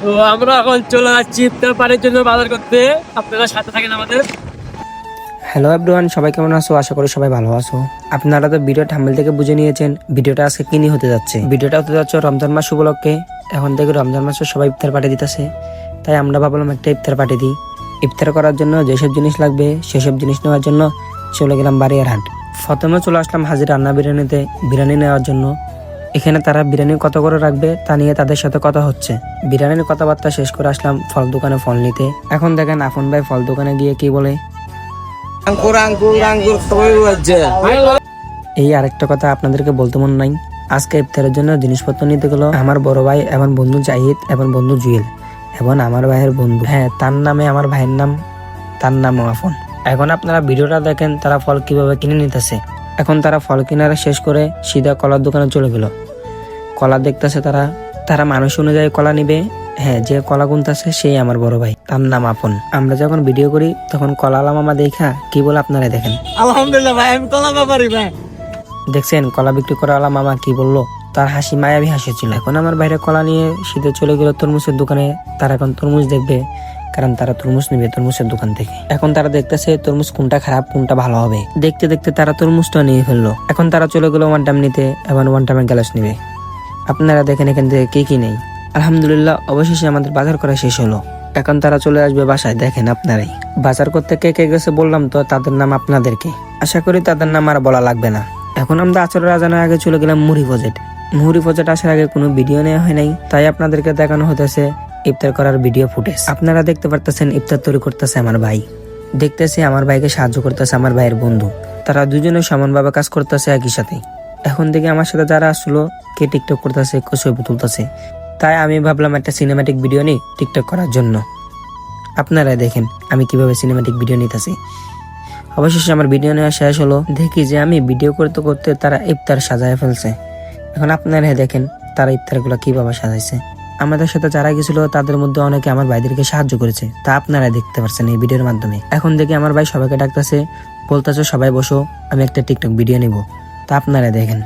তো আমরা এখন চলে যাচ্ছি ইফতার পানির জন্য বাজার করতে। আপনারা সাথে থাকেন আমাদের। হ্যালো এভরিওয়ান, সবাই কেমন আছো? আশা করি সবাই ভালো আছো। আপনারা তো ভিডিও থাম্বনেল থেকে বুঝে নিয়েছেন ভিডিওটা আজকে কি নিয়ে হতে যাচ্ছে। ভিডিওটা হতে যাচ্ছে রমজান মাস উপলক্ষে। এখন থেকে রমজান মাসে সবাই ইফতার পার্টি দিতেছে, তাই আমরা ভাবলাম একটা ইফতার পার্টি দিই। ইফতার করার জন্য যেসব জিনিস লাগবে সেসব জিনিস নেওয়ার জন্য চলে গেলাম বাড়িয়ার হাট। প্রথমে চলে আসলাম হাজির রান্না বিরিয়ানিতে বিরিয়ানি নেওয়ার জন্য। এখানে তারা বিরিয়ানি কত করে রাখবে তা নিয়ে তাদের সাথে কথা হচ্ছে। বিরিয়ানির কথাবার্তা শেষ করে আসলাম ফল দোকানে ফল নিতে। এখন দেখেন আফন ভাই ফল দোকানে গিয়ে কি বলে। এই আরেকটা কথা আপনাদেরকে বলতে মন নাই, আজকে ইফতারের জন্য জিনিসপত্র নিতে গেল আমার বড় ভাই এবং বন্ধু জাহিদ এবং বন্ধু জুয়েল এবং আমার ভাইয়ের বন্ধু। হ্যাঁ, তার নামে আমার ভাইয়ের নাম, তার নাম আফন। এখন আপনারা ভিডিওটা দেখেন তারা ফল কিভাবে কিনে নিতেছে। এখন তারা ফল কেনার শেষ করে সিধা কলার দোকানে চলে গেল। কলা দেখতেছে তারা মানুষ অনুযায়ী কলা নিবে। হ্যাঁ, যে কলা গুনতেছে সেই আমার বড় ভাই, তার নাম আপন। আমরা যখন ভিডিও করি তখন কলা মামা দেখা কি বলে আপনারা দেখেন। আলহামদুলিল্লাহ ভাই, আমি কলা ব্যাপারী ভাই। দেখছেন কলা বিক্রি করা মামা কি বললো, তার হাসি মায়াবী হাসি ছিল। এখন আমার বাইরে কলা নিয়ে শীতে চলে গেল তরমুজের দোকানে। তারা এখন তরমুজ দেখবে, কারণ তারা তরমুজ নিবে তরমুজের দোকান থেকে। এখন তারা দেখতেছে তরমুজ কোনটা খারাপ কোনটা ভালো হবে। দেখতে দেখতে তারা তরমুজটা নিয়ে ফেললো। এখন তারা চলে গেলো ওয়ান টাইম নিতে এবং ওয়ান টাইমের গ্যালাস নিবে। আপনারা দেখেন এখান থেকে কি নেই। আলহামদুলিল্লাহ, অবশেষে আমাদের বাজার করা শেষ হলো। এখন তারা চলে আসবে বাসায়। দেখেন আপনারাই বাজার করতে কে কে গেছে বললাম তো, তাদের নাম আপনাদেরকে। আশা করি তাদের নাম আর বলা লাগবে না। এখন আমরা আচরের আজানের আগে চলে গেলাম মুড়ি ফজেট। মুড়ি ফজেট আসার আগে কোনো ভিডিও নেওয়া হয় নাই, তাই আপনাদেরকে দেখানো হতেছে ইফতার করার ভিডিও ফুটেজ। আপনারা দেখতে পারতেছেন ইফতার তৈরি করতেছে আমার ভাই। দেখতেছি আমার ভাইকে সাহায্য করতেছে আমার ভাইয়ের বন্ধু। তারা দুজনে সমানভাবে কাজ করতেছে একই সাথে। এখন থেকে আমার সাথে যারা আসলো কে টিকটক করতেছে কে ছবি তুলতেছে, তাই আমি ভাবলাম একটা সিনেম্যাটিক ভিডিও নিই টিকটক করার জন্য। আপনারা দেখেন আমি কিভাবে সিনেম্যাটিক ভিডিও নিতেছি। অবশেষে আমার ভিডিও নেওয়া শেষ হলো। দেখি যে আমি ভিডিও করতে করতে তারা ইফতার সাজায় ফেলছে। এখন আপনারা দেখেন তারা ইফতারগুলো কিভাবে সাজাইছে। আমাদের সাথে যারা গেছিল তাদের মধ্যে অনেকে আমার ভাইদেরকে সাহায্য করেছে, তা আপনারা দেখতে পাচ্ছেন এই ভিডিওর মাধ্যমে। এখন দেখি আমার ভাই সবাইকে ডাকতেছে, বলতেছে সবাই বসো, আমি একটা টিকটক ভিডিও নিব। তা আপনারা দেখেন।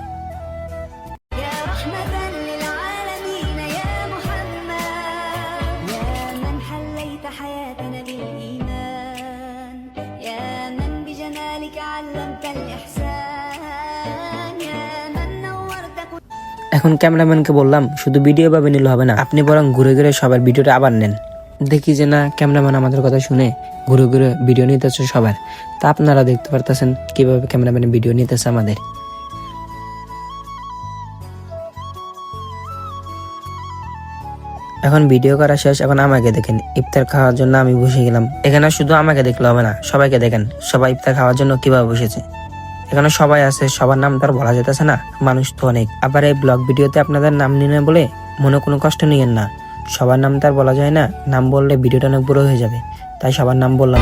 এখন ক্যামেরাম্যানকে বললাম শুধু ভিডিও ভাবে নিলে হবে না, আপনি বরং ঘুরে ঘুরে সবার ভিডিওটা আবার নেন। দেখি যে না, ক্যামেরাম্যান আমাদের কথা শুনে ঘুরে ঘুরে ভিডিও নিতেছে সবার। তা আপনারা দেখতে পারতেছেন কিভাবে ক্যামেরাম্যান ভিডিও নিতেছে আমাদের। এখন ভিডিও করা শেষ। এখন আমাকে দেখেন ইফতার খাওয়ার জন্য আমি বসে গেলাম। এখানে শুধু আমাকে দেখলে হবে না, সবাইকে দেখেন সবাই ইফতার খাওয়ার জন্য কিভাবে বসেছে। এখানে সবাই আছে, সবার নাম তো আর বলা যেতেছে না, মানুষ তো অনেক। আবার এই ব্লগ ভিডিওতে আপনাদের নাম নিয়ে বলে মনে কোনো কষ্ট নিয়েন না, সবার নাম তো আর বলা যায় না, নাম বললে ভিডিওটা অনেক বড় হয়ে যাবে, তাই সবার নাম বললাম।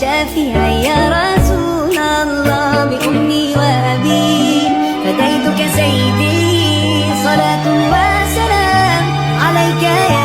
شافعي يا رسول الله بأمي وأبي فديتك سيدي صلاة وسلام عليك يا